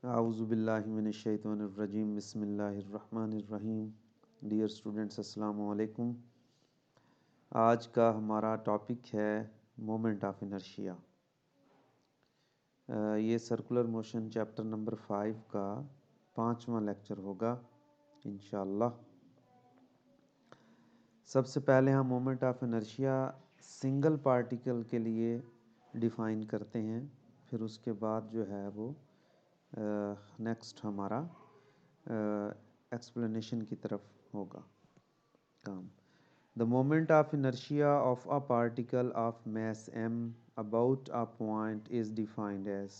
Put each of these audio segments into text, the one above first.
आऊज़ुबिल्लाहि मिनश्शैतानिर्रजीम बिस्मिल्लाहिर्रहमानिर्रहीम। Dear students, अस्सलामु अलैकुम। आज का हमारा टॉपिक है मोमेंट ऑफ इनर्शिया। ये सर्कुलर मोशन चैप्टर नंबर 5 का 5वां लेक्चर होगा इंशाअल्लाह। सबसे पहले हम moment of inertia single particle के लिए डिफ़ाइन करते हैं, फिर उसके बाद जो है वो नेक्स्ट हमारा एक्सप्लेनेशन की तरफ होगा काम। The moment of inertia of a particle of mass m about a point is defined as।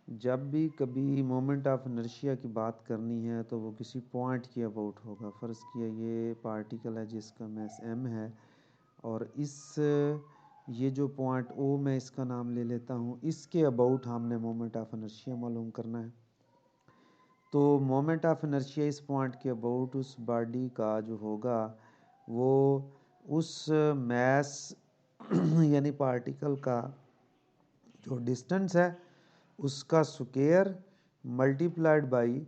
जब भी कभी मोमेंट ऑफ इनर्शिया की बात करनी है तो वो किसी पॉइंट के अबाउट होगा। फ़र्ज़ किया ये पार्टिकल है जिसका mass m है और ये जो पॉइंट ओ मैं इसका नाम ले लेता हूँ, इसके अबाउट हमने मोमेंट ऑफ इनर्शिया मालूम करना है। तो मोमेंट ऑफ इनर्शिया इस पॉइंट के अबाउट उस बॉडी का जो होगा वो उस मैस यानी पार्टिकल का जो डिस्टेंस है उसका स्क्वायर मल्टीप्लाइड बाई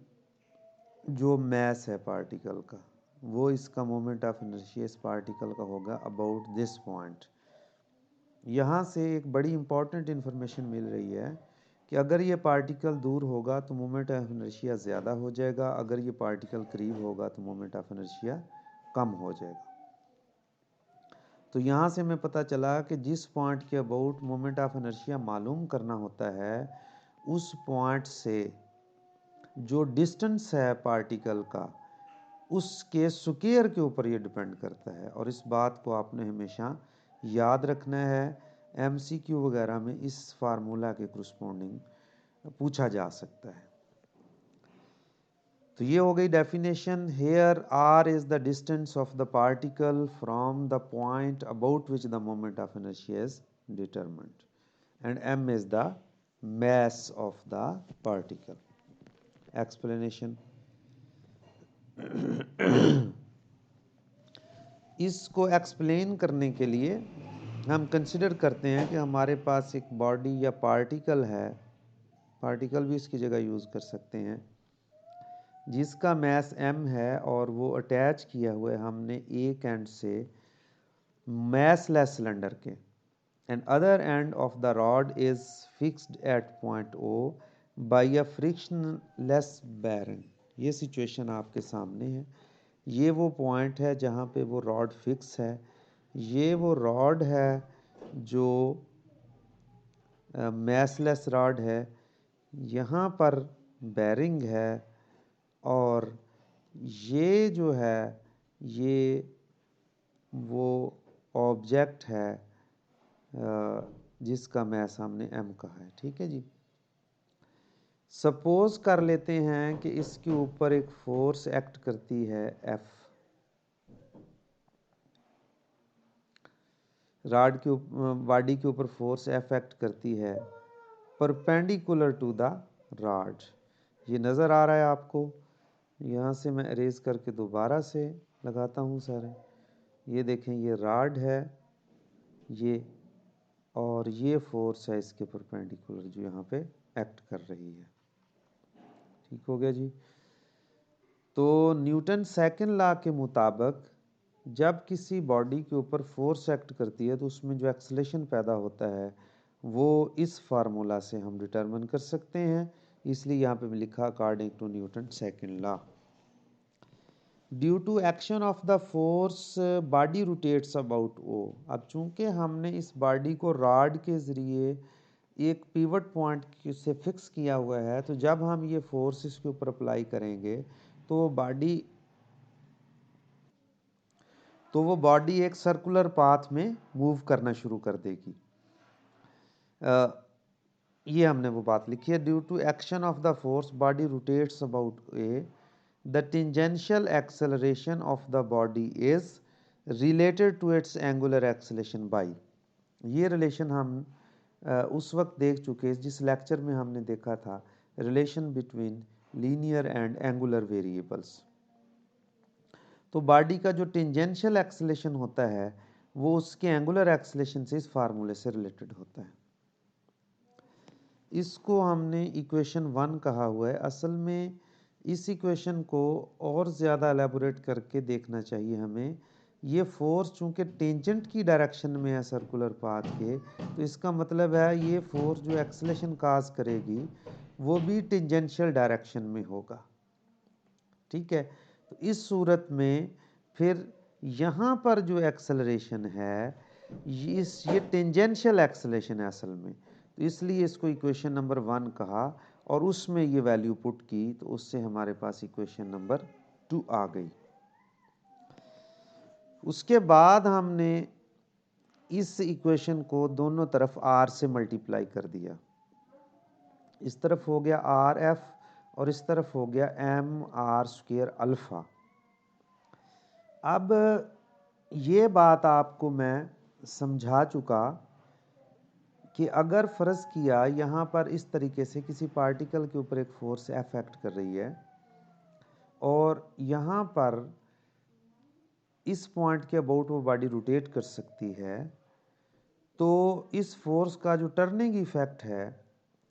जो मैस है पार्टिकल का, वो इसका मोमेंट ऑफ इनर्शिया इस पार्टिकल का होगा अबाउट दिस पॉइंट। यहाँ से एक बड़ी इंपॉर्टेंट इन्फॉर्मेशन मिल रही है कि अगर ये पार्टिकल दूर होगा तो मोमेंट ऑफ इनर्शिया ज़्यादा हो जाएगा, अगर ये पार्टिकल करीब होगा तो मोमेंट ऑफ इनर्शिया कम हो जाएगा। तो यहाँ से हमें पता चला कि जिस पॉइंट के अबाउट मोमेंट ऑफ इनर्शिया मालूम करना होता है उस पॉइंट से जो डिस्टेंस है पार्टिकल का उसके स्क्वायर के ऊपर ये डिपेंड करता है। और इस बात को आपने हमेशा याद रखना है, एमसीक्यू वगैरह में इस फार्मूला के करस्पॉन्डिंग पूछा जा सकता है। तो ये हो गई definition. Here are is the distance of the particle from the point about which the moment of inertia is determined and M is the mass of the particle. Explanation। इसको एक्सप्लेन करने के लिए हम कंसिडर करते हैं कि हमारे पास एक बॉडी या पार्टिकल है, पार्टिकल भी इसकी जगह यूज़ कर सकते हैं, जिसका मैस m है और वो अटैच किया हुआ है हमने एक एंड से मैसलेस सिलेंडर के, and other end of the rod is fixed at point O by a frictionless bearing। ये सिचुएशन आपके सामने है, ये वो पॉइंट है जहाँ पे वो रॉड फिक्स है, ये वो रॉड है जो मैसलेस रॉड है, यहाँ पर बेरिंग है और ये जो है ये वो ऑब्जेक्ट है जिसका मैस हमने m कहा है। ठीक है जी। सपोज कर लेते हैं कि इसके ऊपर एक फोर्स एक्ट करती है F, रॉड के बॉडी के ऊपर फोर्स F एक्ट करती है परपेंडिकुलर टू द रॉड। ये नज़र आ रहा है आपको, यहाँ से मैं अरेज करके दोबारा से लगाता हूँ सारे। ये देखें, ये रॉड है ये, और ये फोर्स है इसके परपेंडिकुलर जो यहाँ पे एक्ट कर रही है। ठीक हो गया जी। तो न्यूटन सेकंड लॉ के मुताबिक जब किसी बॉडी के ऊपर फोर्स एक्ट करती है तो उसमें जो एक्सेलेरेशन पैदा होता है वो इस फार्मूला से हम डिटरमिन कर सकते हैं, इसलिए यहाँ पे लिखा according to Newton second law. Due to action of the force body rotates about O. अब चूंकि हमने इस बॉडी को रॉड के ज़रिए एक पिवट पॉइंट से फिक्स किया हुआ है, तो जब हम ये फोर्स इसके ऊपर अप्लाई करेंगे तो वो बॉडी एक सर्कुलर पाथ में मूव करना शुरू कर देगी। ये हमने वो बात लिखी है, due to action of the force body rotates about A, the tangential acceleration of the body is related to its angular acceleration by. ये रिलेशन हम उस वक्त देख चुके हैं जिस लेक्चर में हमने देखा था relation between linear and angular variables. तो बॉडी का जो टेंजेंशियल एक्सेलरेशन होता है वो उसके एंगुलर एक्सेलरेशन से इस फार्मूले से रिलेटेड होता है। इसको हमने इक्वेशन 1 कहा हुआ है। असल में इस इक्वेशन को और ज़्यादा एलेबोरेट करके देखना चाहिए हमें। ये फोर्स चूंकि टेंजेंट की डायरेक्शन में है सर्कुलर पाथ के, तो इसका मतलब है ये फोर्स जो एक्सेलेरेशन काज करेगी वो भी टेंजेंशियल डायरेक्शन में होगा। ठीक है, तो इस सूरत में फिर यहाँ पर जो एक्सेलरेशन है ये टेंजेंशियल एक्सेलरेशन है असल में, तो इसलिए इसको इक्वेशन नंबर 1 कहा और उसमें ये वैल्यू पुट की, तो उससे हमारे पास इक्वेशन नंबर 2 आ गई। उसके बाद हमने इस इक्वेशन को दोनों तरफ r से मल्टीप्लाई कर दिया। इस तरफ हो गया आर एफ और इस तरफ हो गया एम आर स्क्वायर अल्फा। अब ये बात आपको मैं समझा चुका कि अगर फ़र्ज़ किया यहाँ पर इस तरीके से किसी पार्टिकल के ऊपर एक फोर्स एफ एक्ट कर रही है और यहाँ पर इस पॉइंट के अबाउट वो बॉडी रोटेट कर सकती है, तो इस फोर्स का जो टर्निंग इफेक्ट है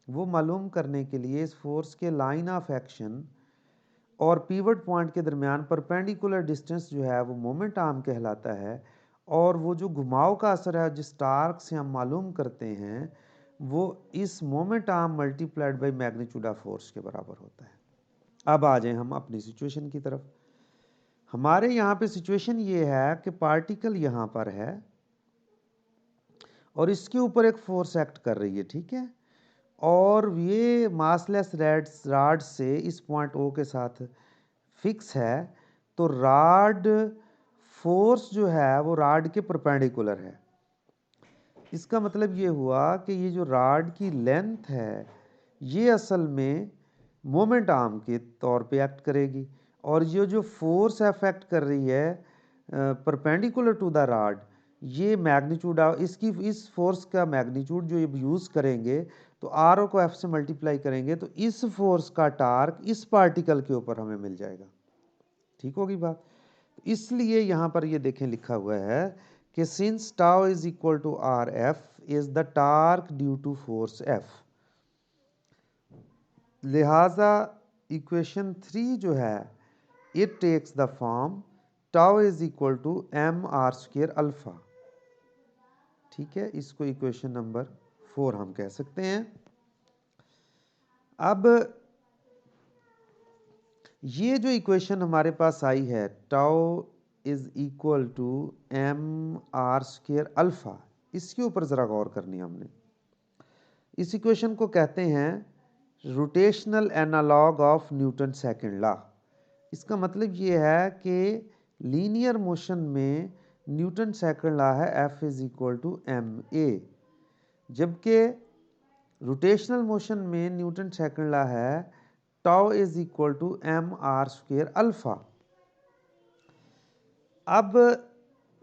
वो मालूम करने के लिए इस फोर्स के लाइन ऑफ एक्शन और पीवट पॉइंट के दरमियान परपेंडिकुलर डिस्टेंस जो है वो मोमेंट आर्म कहलाता है, और वो जो घुमाव का असर है जिस टार्क से हम मालूम करते हैं वो इस moment arm multiplied by magnitude of force के बराबर होता है। अब आ जाएं हम अपनी सिचुएशन की तरफ। हमारे यहाँ पे सिचुएशन ये है कि पार्टिकल यहाँ पर है और इसके ऊपर एक फोर्स एक्ट कर रही है, ठीक है, और ये मासलेस राड से इस पॉइंट ओ के साथ फिक्स है, तो राड फोर्स जो है वो राड के परपेंडिकुलर है। इसका मतलब ये हुआ कि ये जो राड की लेंथ है ये असल में मोमेंट आर्म के तौर पे एक्ट करेगी, और ये जो फोर्स अफेक्ट कर रही है परपेंडिकुलर टू द राड, ये मैग्नीट्यूड इसकी इस फोर्स का मैग्नीट्यूड जो ये यूज़ करेंगे, तो आर ओ को एफ से मल्टीप्लाई करेंगे तो इस फोर्स का टार्क इस पार्टिकल के ऊपर हमें मिल जाएगा। ठीक होगी बात। इसलिए यहाँ पर ये देखें लिखा हुआ है कि since tau is equal to R F is the torque due to force F, लिहाजा इक्वेशन 3 जो है it takes the form tau is equal to M R square alpha. ठीक है, इसको इक्वेशन नंबर 4 हम कह सकते हैं। अब ये जो इक्वेशन हमारे पास आई है tau is equal to M R square alpha, इसके ऊपर ज़रा गौर करनी है हमने। इस इक्वेशन को कहते हैं rotational analog of Newton second law. इसका मतलब ये है कि लीनियर मोशन में न्यूटन सेकंड लॉ है F is equal to M A, जबकि रोटेशनल मोशन में न्यूटन सेकंड लॉ है tau is equal to M R square alpha. अब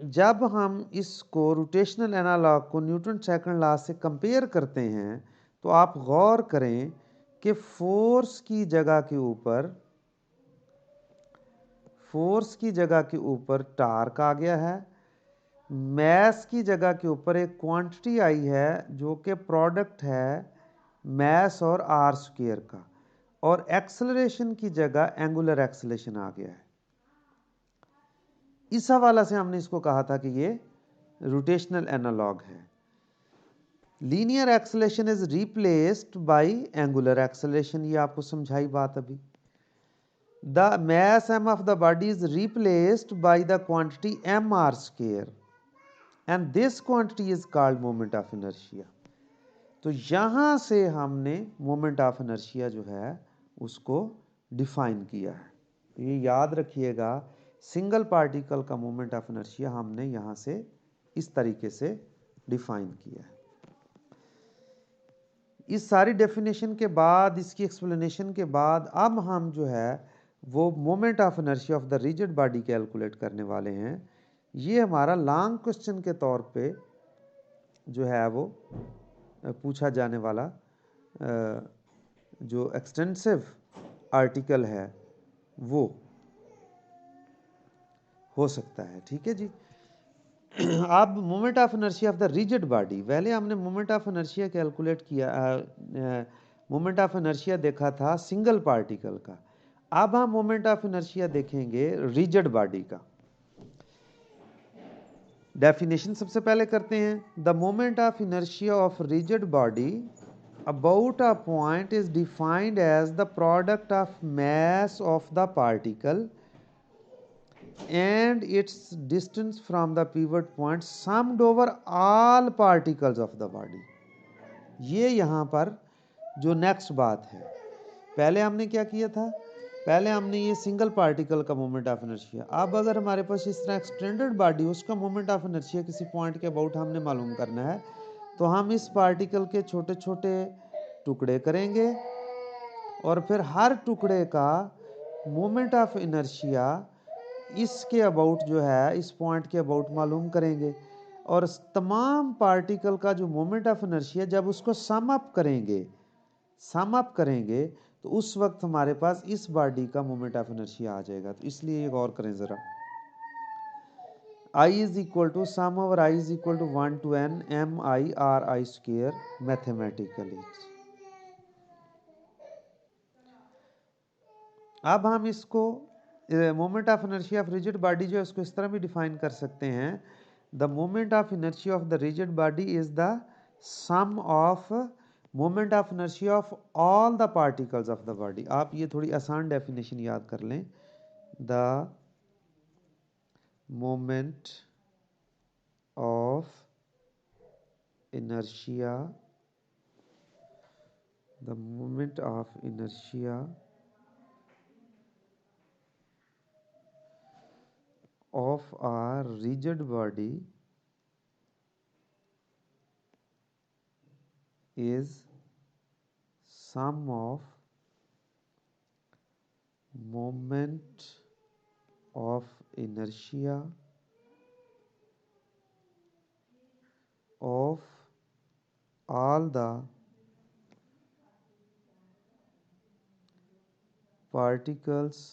जब हम इसको रोटेशनल एनालॉग को न्यूटन सेकंड लॉ से कंपेयर करते हैं तो आप गौर करें कि फोर्स की जगह के ऊपर टार्क आ गया है, मैस की जगह के ऊपर एक क्वांटिटी आई है जो कि प्रोडक्ट है मैस और आर स्क्वायर का, और एक्सेलरेशन की जगह एंगुलर एक्सेलरेशन आ गया है। इस हवाला से हमने इसको कहा था कि ये रोटेशनल एनालॉग है। Linear acceleration is replaced by angular acceleration, ये आपको समझाई बात अभी। The mass m of the body is replaced by the quantity mr square and this quantity is called moment of inertia। तो यहां से हमने मोमेंट ऑफ इनर्शिया जो है उसको डिफाइन किया है। तो ये याद रखिएगा, सिंगल पार्टिकल का मोमेंट ऑफ इनर्शिया हमने यहां से इस तरीके से डिफाइन किया है। इस सारी डेफिनेशन के बाद, इसकी एक्सप्लेनेशन के बाद, अब हम जो है वो moment of inertia of the rigid body calculate करने वाले हैं। ये हमारा लॉन्ग क्वेश्चन के तौर पे जो है वो पूछा जाने वाला जो एक्सटेंसिव आर्टिकल है वो हो सकता है। ठीक है जी। अब moment of inertia of the rigid body, पहले हमने मोमेंट ऑफ इनर्शिया कैलकुलेट किया, मोमेंट ऑफ इनर्शिया देखा था सिंगल पार्टिकल का। अब हम मोमेंट ऑफ इनर्शिया देखेंगे रिजिड बॉडी का। डेफिनेशन सबसे पहले करते हैं। The moment of inertia of rigid body about a point is defined as the product of mass of the particle and its distance from the pivot point summed over all particles of the body। ये यहाँ पर जो next बात है, पहले हमने क्या किया था, पहले हमने ये सिंगल पार्टिकल का मोमेंट ऑफ इनर्शिया, अब अगर हमारे पास इस तरह एक्सटेंडेड बॉडी, उसका मोमेंट ऑफ इनर्शिया किसी पॉइंट के अबाउट हमने मालूम करना है, तो हम इस पार्टिकल के छोटे छोटे टुकड़े करेंगे और फिर हर टुकड़े का मोमेंट ऑफ इनर्शिया इसके अबाउट जो है, इस पॉइंट के अबाउट मालूम करेंगे, और तमाम पार्टिकल का जो मोमेंट ऑफ इनर्शिया जब उसको सम अप करेंगे तो उस वक्त हमारे पास इस बॉडी का मोमेंट ऑफ इनर्शिया आ जाएगा। तो इसलिए गौर करें जरा, I is equal to sum over I is equal to 1 to n m I r I square mathematically. अब हम इसको moment of inertia of rigid body जो है उसको इस तरह भी डिफाइन कर सकते हैं, the moment of inertia of the rigid body is the sum of moment of inertia of all the particles of the body. आप ये थोड़ी आसान डेफिनेशन याद कर लें, the moment of inertia, the moment of inertia of a rigid body is sum of moment of inertia of all the particles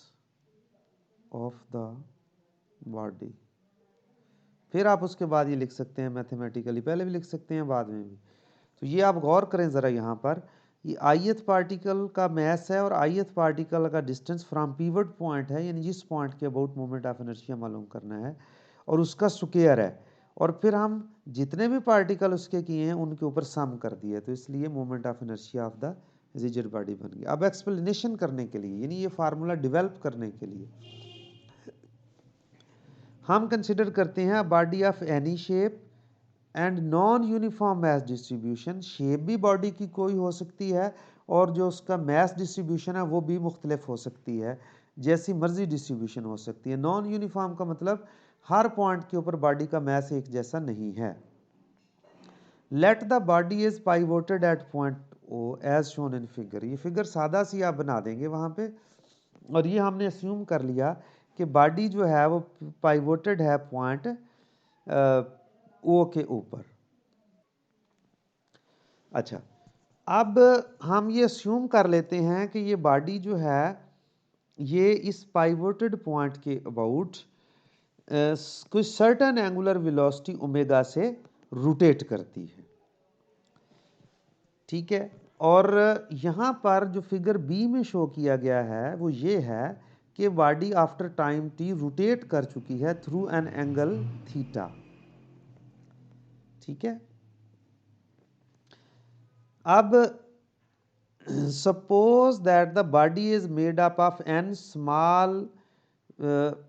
of the body. फिर आप उसके बाद ये लिख सकते हैं मैथमेटिकली, पहले भी लिख सकते हैं बाद में भी। तो ये आप गौर करें ज़रा, यहाँ पर ये ith पार्टिकल का मैस है और ith पार्टिकल का डिस्टेंस फ्रॉम पिवट पॉइंट है, यानी जिस पॉइंट के अबाउट मोमेंट ऑफ इनर्शिया मालूम करना है, और उसका स्क्वायर है, और फिर हम जितने भी पार्टिकल उसके किए हैं उनके ऊपर सम कर दिया, तो इसलिए moment of inertia of the rigid body बन गया। अब एक्सप्लेनेशन करने के लिए, यानी ये फार्मूला डेवलप करने के लिए हम कंसिडर करते हैं body of any shape and non uniform mass distribution. Shape भी बॉडी की कोई हो सकती है और जो उसका मैस डिस्ट्रीब्यूशन है वो भी मुख्तलिफ हो सकती है, जैसी मर्जी डिस्ट्रीब्यूशन हो सकती है। नॉन यूनिफॉर्म का मतलब हर पॉइंट के ऊपर बॉडी का मैस एक जैसा नहीं है। Let the body is pivoted at point O as shown in figure. ये फिगर सादा सी आप बना देंगे वहाँ पे, और ये हमने अस्यूम कर लिया कि बॉडी जो है वो पाइवोटेड है पॉइंट ओ के ऊपर। अच्छा, अब हम ये अस्यूम कर लेते हैं कि ये बॉडी जो है ये इस पाइवोटेड पॉइंट के अबाउट कोई सर्टेन एंगुलर वेलोसिटी ओमेगा से रोटेट करती है, ठीक है। और यहाँ पर जो फिगर बी में शो किया गया है वो ये है कि body after time T rotate कर चुकी है थ्रू एन एंगल थीटा, ठीक है। अब suppose that the body is made up of N small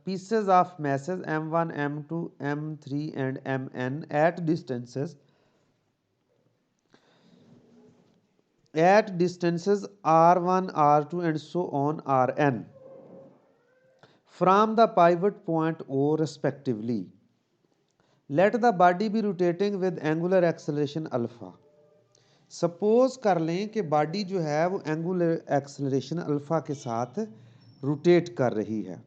pieces of masses m1 m2 m3 and mn at distances r1 r2 and so on rn from the pivot point o respectively. Let the body be rotating with angular acceleration alpha. Suppose कर लें कि body जो है वो angular acceleration alpha के साथ rotate कर रही है।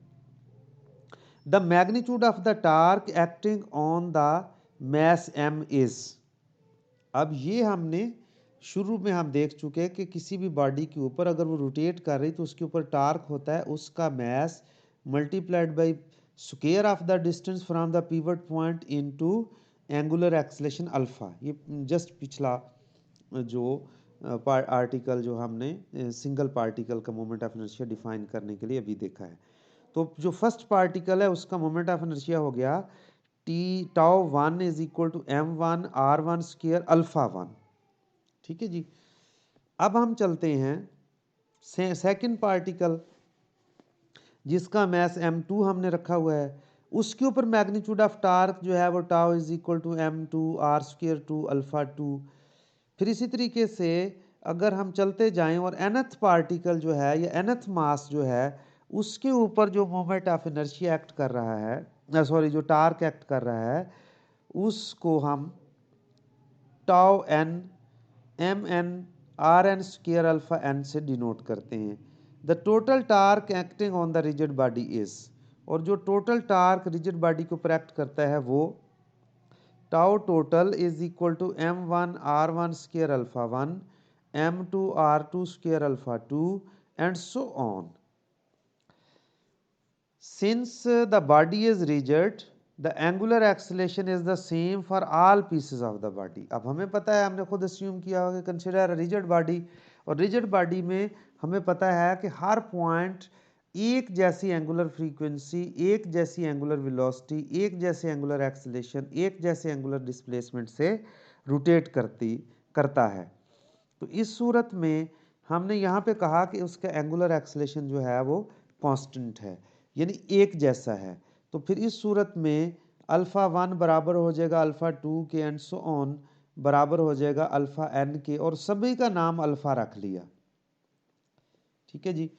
The magnitude of the torque acting on the mass m is, अब ये हमने शुरू में हम देख चुके हैं कि किसी भी बॉडी के ऊपर अगर वो रोटेट कर रही तो उसके ऊपर टार्क होता है उसका mass multiplied by square of the distance from the pivot point into angular acceleration alpha. ये जस्ट पिछला जो आर्टिकल जो हमने सिंगल पार्टिकल का मोमेंट ऑफ इनर्शिया डिफाइन करने के लिए अभी देखा है। तो जो फर्स्ट पार्टिकल है उसका मोमेंट ऑफ इनर्शिया हो गया T tau 1 is equal to m1 r1 square alpha 1। ठीक है जी। अब हम चलते हैं सेकंड पार्टिकल जिसका मैस m2 हमने रखा हुआ है, उसके ऊपर मैग्नीट्यूड ऑफ टार्क जो है वो tau is equal to m2 r square 2 alpha 2। फिर इसी तरीके से अगर हम चलते जाएं और nth पार्टिकल जो है या nth मास जो है उसके ऊपर जो मोमेंट ऑफ इनर्शिया एक्ट कर रहा है, सॉरी जो टार्क एक्ट कर रहा है, उसको हम tau n M N R N square alpha N से डिनोट करते हैं। The total torque acting on the rigid body is, और जो टोटल टार्क रिजिड बॉडी को ऊपर एक्ट करता है वो tau total is equal to m1 r1 square alpha 1 m2 r2 square alpha 2 and so on. Since the body is rigid, the angular acceleration is the same for all pieces of the body। अब हमें पता है, हमने खुद assume किया होगा consider rigid body, और rigid body में हमें पता है कि हर पॉइंट एक जैसी एंगुलर फ्रीक्वेंसी, एक जैसी एंगुलर वेलोसिटी, एक जैसे एंगुलर एक्सेलेरेशन, एक जैसे एंगुलर डिस्प्लेसमेंट से रोटेट करता है। तो इस सूरत में हमने यहाँ पे कहा कि उसका एंगुलर एक्सेलेरेशन जो है वो कांस्टेंट है, यानी एक जैसा है। तो फिर इस सूरत में अल्फा 1 बराबर हो जाएगा अल्फा 2 के एंड सो ऑन बराबर हो जाएगा अल्फा n के, और सभी का नाम अल्फा रख लिया। ठीक है जी।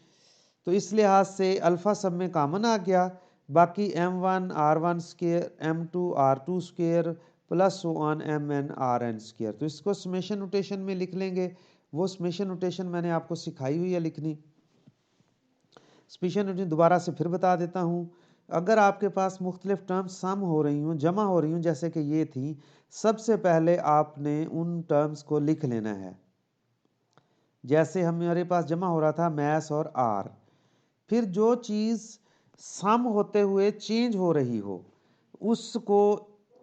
तो इस लिहाज से अल्फा सब में कॉमन आ गया, बाकी m1 r1 square m2 r2 square plus so on mn rn square. तो इसको समेशन नोटेशन में लिख लेंगे। वो समेशन नोटेशन मैंने आपको सिखाई हुई है लिखनी। समेशन नोटेशन दोबारा से फिर बता देता हूँ। अगर आपके पास मुख्तलिफ टर्म्स सम हो रही हूँ, जमा हो रही हूँ, जैसे कि ये थी, सबसे पहले आपने उन टर्म्स को लिख लेना है। जैसे हमारे पास जमा हो रहा था मैस और आर, फिर जो चीज़ सम होते हुए चेंज हो रही हो उसको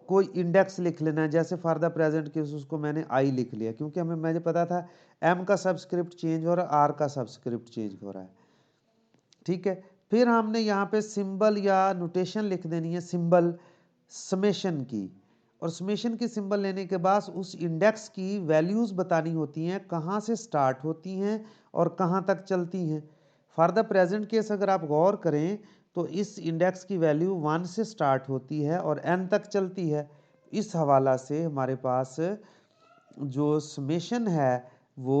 कोई इंडेक्स लिख लेना है। जैसे फॉर द प्रेजेंट केस उसको मैंने आई लिख लिया, क्योंकि मुझे पता था एम का सबस्क्रिप्ट चेंज हो रहा है, आर का सबस्क्रिप्ट चेंज हो रहा है। ठीक है। फिर हमने यहाँ पे सिंबल या नोटेशन लिख देनी है, सिंबल समेशन की, और समेशन की सिंबल लेने के बाद उस इंडेक्स की वैल्यूज़ बतानी होती हैं, कहाँ से स्टार्ट होती हैं और कहाँ तक चलती हैं। फॉर द प्रेजेंट केस अगर आप गौर करें तो इस इंडेक्स की वैल्यू 1 से स्टार्ट होती है और n तक चलती है। इस हवाला से हमारे पास जो समेशन है वो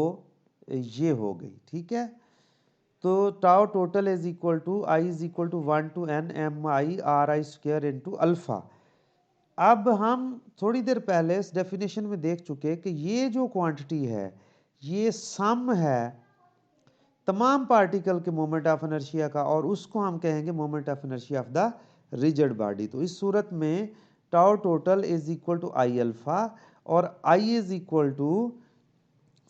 ये हो गई। ठीक है। तो tau total is equal to I is equal to 1 to n m i r i square into alpha. अब हम थोड़ी देर पहले इस डेफिनेशन में देख चुके कि ये जो क्वांटिटी है ये सम है तमाम पार्टिकल के मोमेंट ऑफ इनर्शिया का, और उसको हम कहेंगे moment of inertia of the rigid body. तो इस सूरत में tau total is equal to I alpha, और I is equal to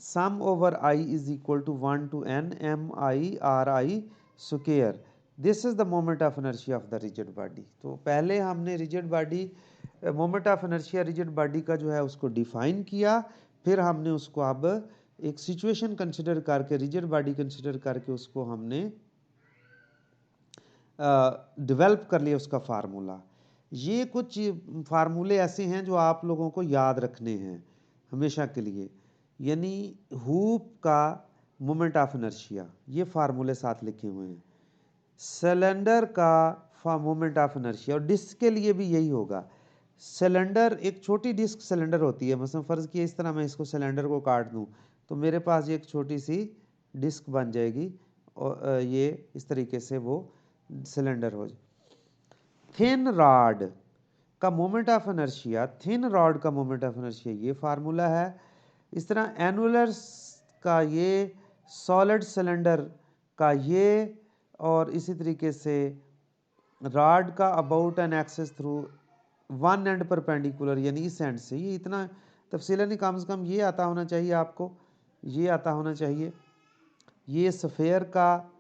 sum over I is equal to 1 to n m i r i square. This is the moment of inertia of the rigid body. तो पहले हमने rigid body moment of inertia rigid body का जो है उसको define किया, फिर हमने उसको अब एक सिचुएशन कंसिडर करके, रिजिड बॉडी कंसिडर करके उसको हमने डेवलप कर लिया उसका फार्मूला। ये कुछ फार्मूले ऐसे हैं जो आप लोगों को याद रखने हैं हमेशा के लिए, यानी हुप का मोमेंट ऑफ इनर्शिया, ये फार्मूले साथ लिखे हुए हैं। सिलेंडर का मोमेंट ऑफ इनर्शिया, और डिस्क के लिए भी यही होगा। सिलेंडर एक छोटी डिस्क सिलेंडर होती है, मतलब फ़र्ज़ किया इस तरह मैं इसको सिलेंडर को काट दूं तो मेरे पास ये एक छोटी सी डिस्क बन जाएगी, और ये इस तरीके से वो सिलेंडर हो जाए। थिन रॉड का moment of inertia, thin rod का मोमेंट ऑफ इनर्शिया ये फार्मूला है। इस तरह एनुलर का ये, सॉलिड सिलेंडर का ये, और इसी तरीके से रॉड का about an axis through one end perpendicular, यानी इस एंड से। ये इतना तफसीला नहीं, कम से कम ये आता होना चाहिए आपको, ये आता होना चाहिए। ये सफ़ेयर का,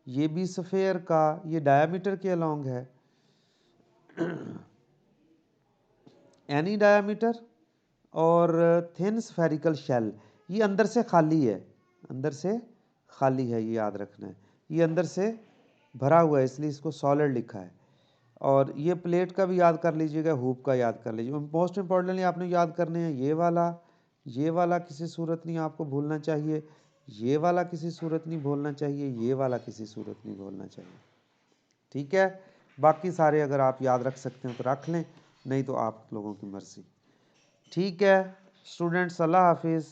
ये भी सफ़ेयर का, ये डायामीटर के अलोंग है। एनी डायामीटर और थिन स्फेरिकल शेल, ये अंदर से खाली है, अंदर से खाली है, ये याद रखना है, ये अंदर से भरा हुआ है इसलिए इसको सॉलिड लिखा है। और ये प्लेट का भी याद कर लीजिएगा, हुप का याद कर लीजिए। मोस्ट इंपॉर्टेंटली आपने याद करने हैं ये वाला किसी सूरत नहीं आपको भूलना चाहिए, ये वाला किसी सूरत नहीं भूलना चाहिए, ये वाला किसी सूरत नहीं भूलना चाहिए। ठीक है, बाकी सारे अगर आप याद रख सकते हैं तो रख लें, नहीं तो आप लोगों की मर्जी। ठीक है स्टूडेंट्स, अल्लाह हाफिज़।